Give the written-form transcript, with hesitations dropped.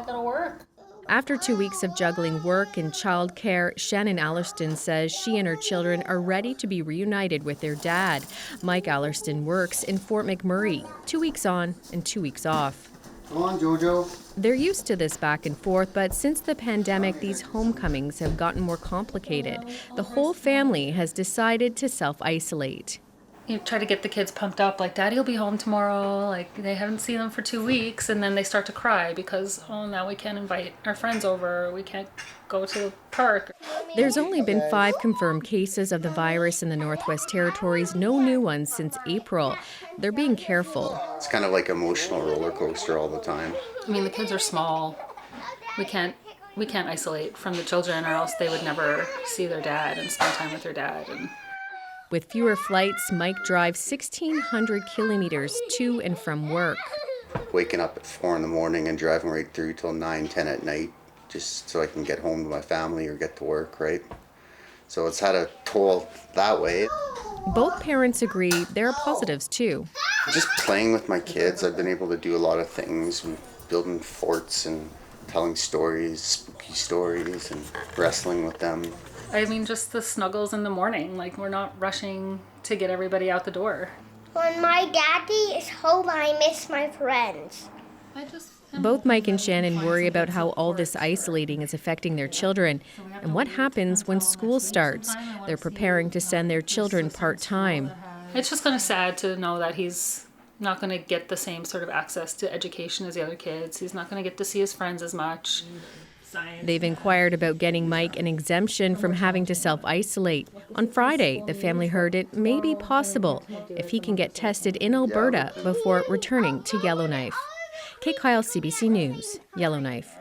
not going to work. After 2 weeks of juggling work and childcare, Shannon Allerton says she and her children are ready to be reunited with their dad. Mike Allerton works in Fort McMurray, 2 weeks on and 2 weeks off. Come on, Jojo. They're used to this back and forth, but since the pandemic, these homecomings have gotten more complicated. The whole family has decided to self-isolate. You try to get the kids pumped up, like, Daddy will be home tomorrow, like, they haven't seen them for 2 weeks, and then they start to cry because, oh, now we can't invite our friends over, we can't go to the park. There's only been 5 confirmed cases of the virus in the Northwest Territories, no new ones since April. They're being careful. It's kind of like emotional roller coaster all the time. I mean, the kids are small. We can't isolate from the children, or else they would never see their dad and spend time with their dad. And with fewer flights, Mike drives 1,600 kilometers to and from work. Waking up at 4 in the morning and driving right through till 9, 10 at night, just so I can get home to my family or get to work, right? So it's had a toll that way. Both parents agree there are positives too. Just playing with my kids, I've been able to do a lot of things, building forts and telling stories, spooky stories, and wrestling with them. I mean, just the snuggles in the morning, like, we're not rushing to get everybody out the door. When my daddy is home, I miss my friends. Both Mike and Shannon worry about how all this isolating is affecting their children and what happens when school starts. They're preparing to send their children part-time. It's just kind of sad to know that he's not going to get the same sort of access to education as the other kids. He's not going to get to see his friends as much. They've inquired about getting Mike an exemption from having to self-isolate. On Friday, the family heard it may be possible if he can get tested in Alberta before returning to Yellowknife. Kate Kyle, CBC News, Yellowknife.